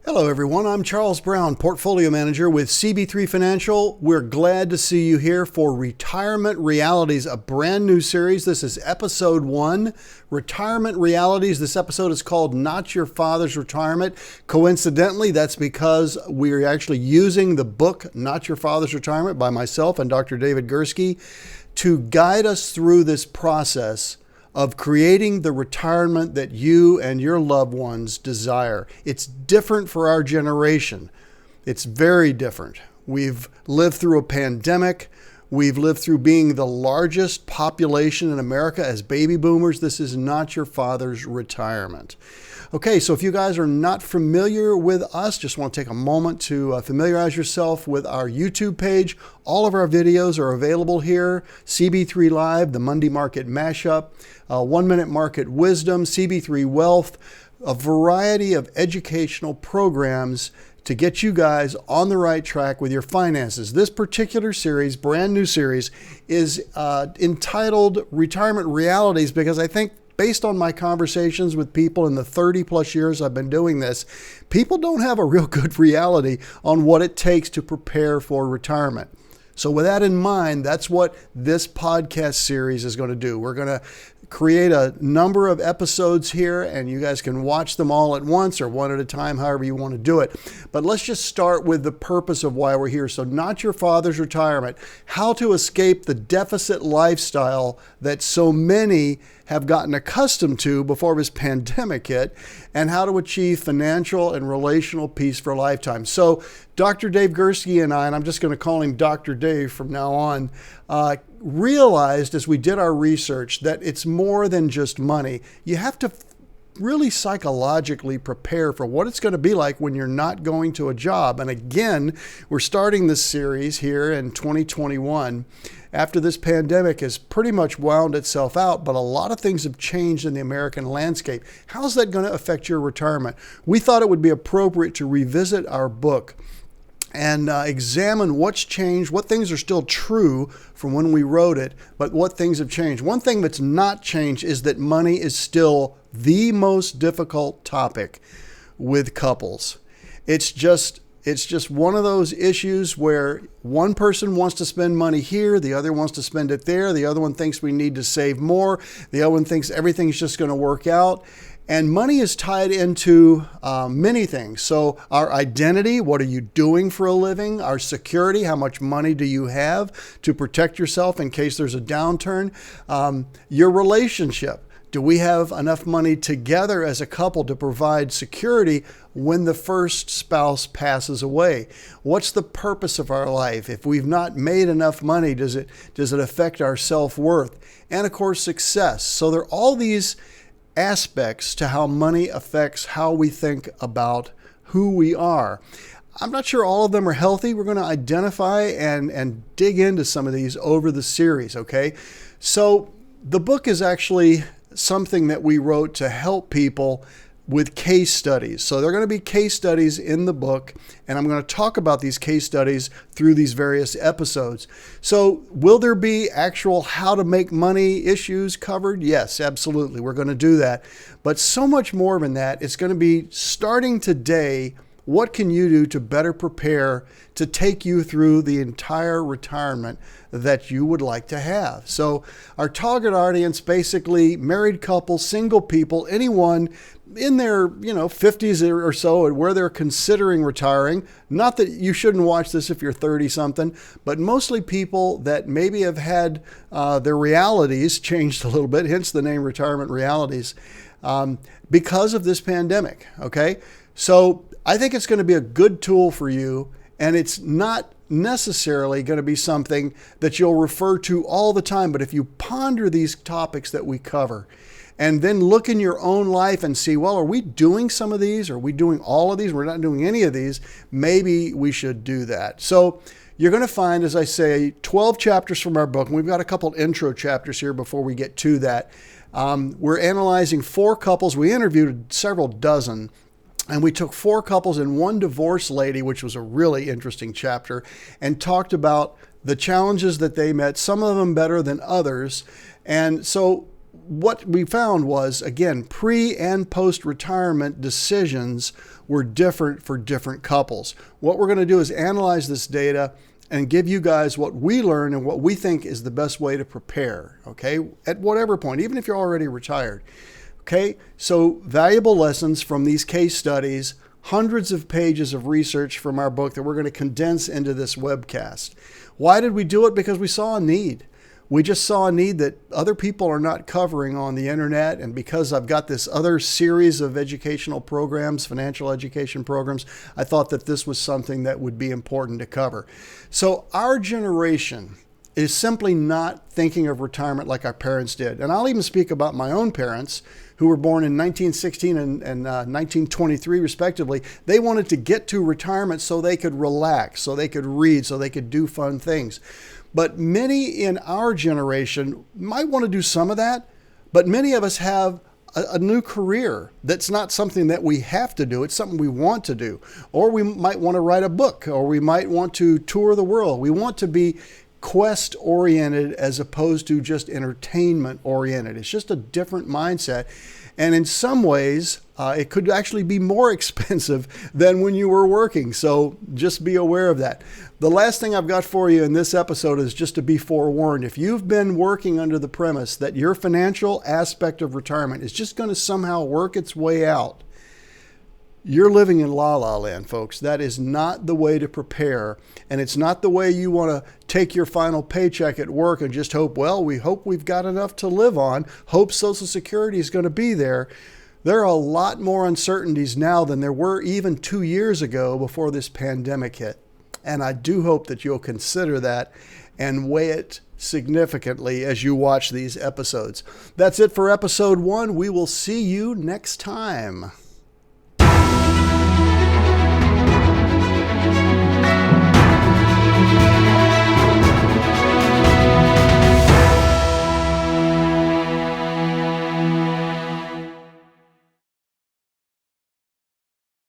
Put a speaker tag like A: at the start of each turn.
A: Hello everyone, I'm Charles Brown, Portfolio Manager with CB3 Financial. We're glad to see you here for Retirement Realities, a brand new series. This is episode 1, Retirement Realities. This episode is called Not Your Father's Retirement. Coincidentally, that's because we're actually using the book Not Your Father's Retirement by myself and Dr. David Gursky to guide us through this process of creating the retirement that you and your loved ones desire. It's different for our generation. It's very different. We've lived through a pandemic. We've lived through being the largest population in America as baby boomers. This is not your father's retirement. Okay, so if you guys are not familiar with us, just want to take a moment to familiarize yourself with our YouTube page. All of our videos are available here. CB3 Live, the Monday Market Mashup, 1 Minute Market Wisdom, CB3 Wealth, a variety of educational programs to get you guys on the right track with your finances. This particular series, brand new series, is entitled Retirement Realities because I think based on my conversations with people in the 30 plus years I've been doing this, people don't have a real good reality on what it takes to prepare for retirement. So with that in mind, that's what this podcast series is going to do. We're going to create a number of episodes here, and you guys can watch them all at once or one at a time, however you want to do it. But let's just start with the purpose of why we're here. So Not Your Father's Retirement, how to escape the deficit lifestyle that so many have gotten accustomed to before this pandemic hit, and how to achieve financial and relational peace for a lifetime. So Dr. Dave Gursky and I'm just going to call him Dr. Dave from now on, realized as we did our research that it's more than just money. You have to really psychologically prepare for what it's going to be like when you're not going to a job. And again, we're starting this series here in 2021 after this pandemic has pretty much wound itself out, but a lot of things have changed in the American landscape. How's that going to affect your retirement? We thought it would be appropriate to revisit our book and examine what's changed, what things are still true from when we wrote it, but what things have changed. One thing that's not changed is that money is still the most difficult topic with couples. It's just one of those issues where one person wants to spend money here, the other wants to spend it there, the other one thinks we need to save more, the other one thinks everything's just going to work out. And money is tied into many things. So our identity, what are you doing for a living? Our security, how much money do you have to protect yourself in case there's a downturn? Your relationship. Do we have enough money together as a couple to provide security when the first spouse passes away? What's the purpose of our life? If we've not made enough money, does it affect our self-worth? And of course, success. So there are all these aspects to how money affects how we think about who we are. I'm not sure all of them are healthy. We're going to identify and dig into some of these over the series, okay? So the book is actually something that we wrote to help people with case studies. So there are going to be case studies in the book, and I'm going to talk about these case studies through these various episodes. So will there be actual how to make money issues covered? Yes, absolutely. We're going to do that. But so much more than that, it's going to be starting today. What can you do to better prepare to take you through the entire retirement that you would like to have? So our target audience, basically married couples, single people, anyone in their 50s or so where they're considering retiring. Not that you shouldn't watch this if you're 30 something, but mostly people that maybe have had their realities changed a little bit, hence the name Retirement Realities, because of this pandemic. Okay. So I think it's going to be a good tool for you, and it's not necessarily going to be something that you'll refer to all the time. But if you ponder these topics that we cover and then look in your own life and see, well, are we doing some of these? Are we doing all of these? We're not doing any of these. Maybe we should do that. So you're going to find, as I say, 12 chapters from our book. And we've got a couple intro chapters here before we get to that. We're analyzing 4 couples. We interviewed several dozen. And we took 4 couples and 1 divorced lady, which was a really interesting chapter, and talked about the challenges that they met, some of them better than others. And so what we found was, again, pre and post-retirement decisions were different for different couples. What we're going to do is analyze this data and give you guys what we learn and what we think is the best way to prepare, okay, at whatever point, even if you're already retired. Okay, so valuable lessons from these case studies, hundreds of pages of research from our book that we're going to condense into this webcast. Why did we do it? Because we saw a need. We just saw a need that other people are not covering on the internet. And because I've got this other series of educational programs, financial education programs, I thought that this was something that would be important to cover. So our generation is simply not thinking of retirement like our parents did. And I'll even speak about my own parents, who were born in 1916 and 1923 respectively. They wanted to get to retirement so they could relax, so they could read, so they could do fun things. But many in our generation might want to do some of that, but many of us have a new career that's not something that we have to do. It's something we want to do. Or we might want to write a book, or we might want to tour the world. We want to be quest-oriented as opposed to just entertainment-oriented. It's just a different mindset. And in some ways, it could actually be more expensive than when you were working. So just be aware of that. The last thing I've got for you in this episode is just to be forewarned. If you've been working under the premise that your financial aspect of retirement is just going to somehow work its way out, you're living in la-la land, folks. That is not the way to prepare. And it's not the way you want to take your final paycheck at work and just hope, well, we hope we've got enough to live on, hope Social Security is going to be there. There are a lot more uncertainties now than there were even 2 years ago before this pandemic hit. And I do hope that you'll consider that and weigh it significantly as you watch these episodes. That's it for episode 1. We will see you next time.